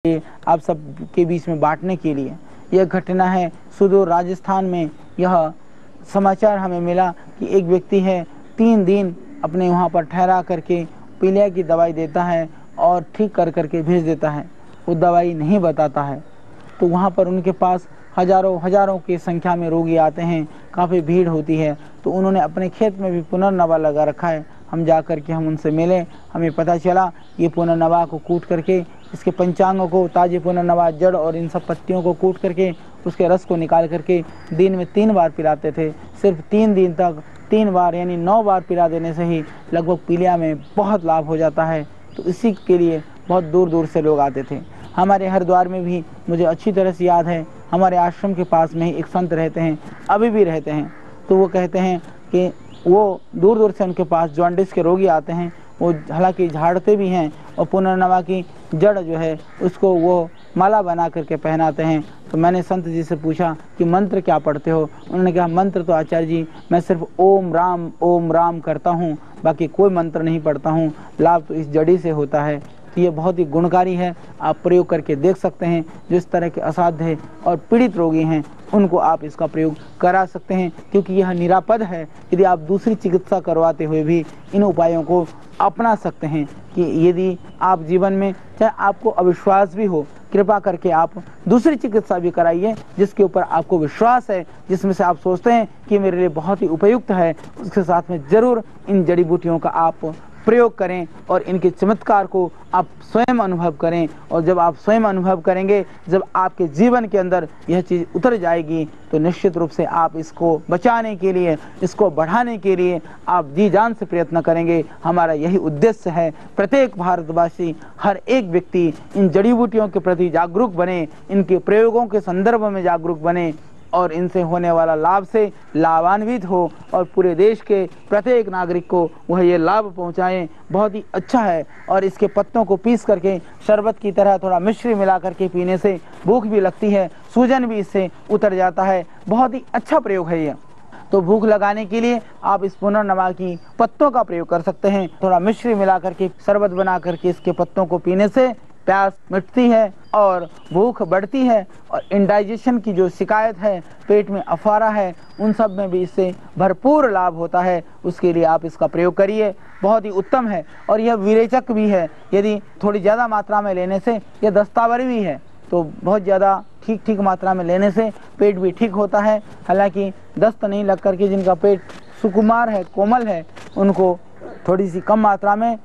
आप सब के बीच में बांटने के लिए। यह घटना है सुदूर राजस्थान में। यह समाचार हमें मिला कि एक व्यक्ति है 3 दिन अपने वहाँ पर ठहरा करके पीलिया की दवाई देता है और ठीक कर करके भेज देता है। वो दवाई नहीं बताता है तो वहाँ पर उनके पास हजारों की संख्या में रोगी आते हैं, काफ़ी भीड़ होती है। तो उन्होंने अपने खेत में भी पुनर्नवा लगा रखा है। हम जा कर के हम उनसे मिले, हमें पता चला ये पुनर्नवा को कूट करके, इसके पंचांगों को, ताजे पुनर्नवा जड़ और इन सब पत्तियों को कूट करके उसके रस को निकाल करके दिन में 3 बार पिलाते थे। सिर्फ 3 दिन तक 3 बार यानी 9 बार पिला देने से ही लगभग पीलिया में बहुत लाभ हो जाता है। तो इसी के लिए बहुत दूर दूर से लोग आते थे। हमारे हरिद्वार में भी मुझे अच्छी तरह से याद है, हमारे आश्रम के पास में ही एक संत रहते हैं, अभी भी रहते हैं। तो वो कहते हैं कि वो दूर दूर से उनके पास जॉन्डिस के रोगी आते हैं। वो हालांकि झाड़ते भी हैं और पुनर्नवा की जड़ जो है उसको वो माला बना करके पहनाते हैं। तो मैंने संत जी से पूछा कि मंत्र क्या पढ़ते हो? उन्होंने कहा मंत्र तो आचार्य जी मैं सिर्फ ओम राम करता हूँ, बाकी कोई मंत्र नहीं पढ़ता हूँ, लाभ तो इस जड़ी से होता है। तो ये बहुत ही गुणकारी है, आप प्रयोग करके देख सकते हैं। जिस तरह के असाध्य और पीड़ित रोगी हैं उनको आप इसका प्रयोग करा सकते हैं, क्योंकि यह निरापद है। यदि आप दूसरी चिकित्सा करवाते हुए भी इन उपायों को अपना सकते हैं कि यदि आप जीवन में चाहे आपको अविश्वास भी हो, कृपा करके आप दूसरी चिकित्सा भी कराइए जिसके ऊपर आपको विश्वास है, जिसमें से आप सोचते हैं कि मेरे लिए बहुत ही उपयुक्त है। उसके साथ में ज़रूर इन जड़ी बूटियों का आप प्रयोग करें और इनके चमत्कार को आप स्वयं अनुभव करें। और जब आप स्वयं अनुभव करेंगे, जब आपके जीवन के अंदर यह चीज़ उतर जाएगी, तो निश्चित रूप से आप इसको बचाने के लिए, इसको बढ़ाने के लिए आप जी जान से प्रयत्न करेंगे। हमारा यही उद्देश्य है। प्रत्येक भारतवासी, हर एक व्यक्ति इन जड़ी बूटियों के प्रति जागरूक बने, इनके प्रयोगों के संदर्भ में जागरूक बने और इनसे होने वाला लाभ से लाभान्वित हो और पूरे देश के प्रत्येक नागरिक को वह ये लाभ पहुंचाएं। बहुत ही अच्छा है। और इसके पत्तों को पीस करके शरबत की तरह थोड़ा मिश्री मिला करके पीने से भूख भी लगती है, सूजन भी इससे उतर जाता है। बहुत ही अच्छा प्रयोग है यह। तो भूख लगाने के लिए आप इस पुनर्नवा की पत्तों का प्रयोग कर सकते हैं। थोड़ा मिश्री मिला करके शरबत बना करके इसके पत्तों को पीने से प्यास मिटती है और भूख बढ़ती है। और इंडाइजेशन की जो शिकायत है, पेट में अफारा है, उन सब में भी इससे भरपूर लाभ होता है। उसके लिए आप इसका प्रयोग करिए, बहुत ही उत्तम है। और यह विरेचक भी है, यदि थोड़ी ज़्यादा मात्रा में लेने से यह दस्तावरी भी है। तो बहुत ज़्यादा ठीक मात्रा में लेने से पेट भी ठीक होता है। हालांकि दस्त नहीं लग करके जिनका पेट सुकुमार है, कोमल है, उनको थोड़ी सी कम मात्रा में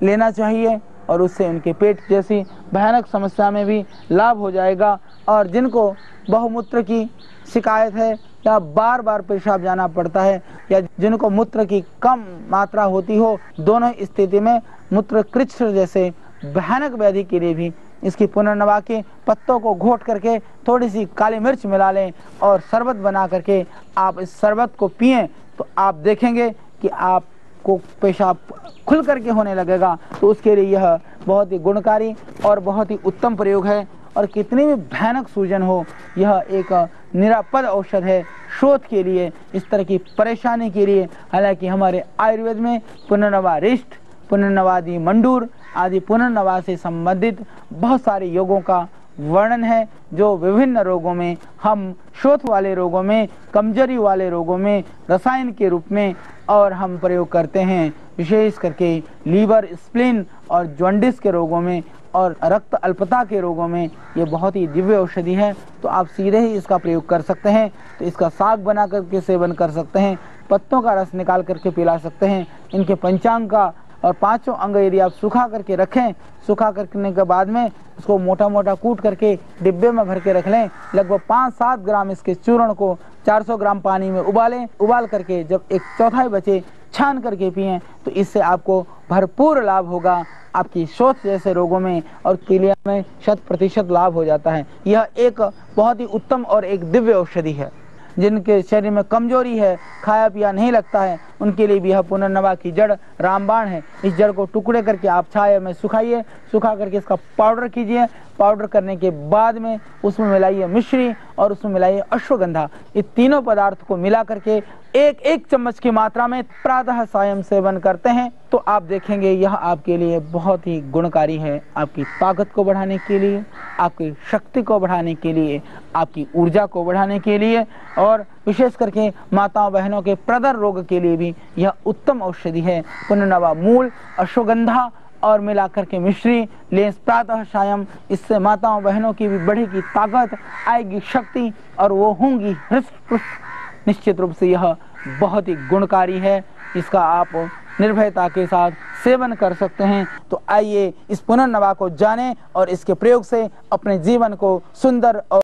लेना चाहिए और उससे उनके पेट जैसी भयानक समस्या में भी लाभ हो जाएगा। और जिनको बहुमूत्र की शिकायत है या बार बार पेशाब जाना पड़ता है, या जिनको मूत्र की कम मात्रा होती हो, दोनों स्थिति में मूत्रकृच्छ जैसे भयानक व्याधि के लिए भी इसकी पुनर्नवा के पत्तों को घोट करके थोड़ी सी काली मिर्च मिला लें और शरबत बना करके आप इस शरबत को पिएं, तो आप देखेंगे कि आप को पेशाब खुल करके होने लगेगा। तो उसके लिए यह बहुत ही गुणकारी और बहुत ही उत्तम प्रयोग है। और कितनी भी भयानक सूजन हो, यह एक निरापद औषध है शोथ के लिए, इस तरह की परेशानी के लिए। हालांकि हमारे आयुर्वेद में पुनर्नवा रिष्ट, पुनर्नवादी मंडूर आदि पुनर्नवा से संबंधित बहुत सारे योगों का वर्णन है, जो विभिन्न रोगों में, हम शोथ वाले रोगों में, कमजोरी वाले रोगों में रसायन के रूप में और हम प्रयोग करते हैं। विशेष करके लीवर, स्प्लीन और जॉन्डिस के रोगों में और रक्त अल्पता के रोगों में ये बहुत ही दिव्य औषधि है। तो आप सीधे ही इसका प्रयोग कर सकते हैं। तो इसका साग बना करके सेवन कर सकते हैं, पत्तों का रस निकाल करके पिला सकते हैं। इनके पंचांग का और 5 अंग यदि आप सुखा करके रखें, सुखा करने के बाद में उसको मोटा मोटा कूट करके डिब्बे में भर के रख लें। लगभग 5-7 ग्राम इसके चूर्ण को 400 ग्राम पानी में उबालें। उबाल करके जब 1/4 बचे छान करके पिएं, तो इससे आपको भरपूर लाभ होगा। आपकी शोथ जैसे रोगों में और पीलिया में 100% लाभ हो जाता है। यह एक बहुत ही उत्तम और एक दिव्य औषधि है। जिनके शरीर में कमजोरी है, खाया पिया नहीं लगता है, उनके लिए भी यह पुनर्नवा की जड़ रामबाण है। इस जड़ को टुकड़े करके आप छाया में सुखाइए, सुखा करके इसका पाउडर कीजिए, पाउडर करने के बाद में उसमें मिलाइए मिश्री और उसमें मिलाइए अश्वगंधा। ये तीनों पदार्थ को मिला करके एक एक चम्मच की मात्रा में प्रातः सायं सेवन करते हैं तो आप देखेंगे यह आपके लिए बहुत ही गुणकारी है। आपकी ताकत को बढ़ाने के लिए, आपकी शक्ति को बढ़ाने के लिए, आपकी ऊर्जा को बढ़ाने के लिए और विशेष करके माताओं बहनों के प्रदर रोग के लिए भी यह उत्तम औषधि है। पुनर्नवा मूल, अश्वगंधा और मिलाकर के मिश्री लें प्रातः सायं। इससे माताओं बहनों की भी बढ़ेगी ताकत, आएगी शक्ति और वो होंगी हृष्ट पुष्ट। निश्चित रूप से यह बहुत ही गुणकारी है। इसका आप निर्भयता के साथ सेवन कर सकते हैं। तो आइए इस पुनर्नवा को जानें और इसके प्रयोग से अपने जीवन को सुंदर और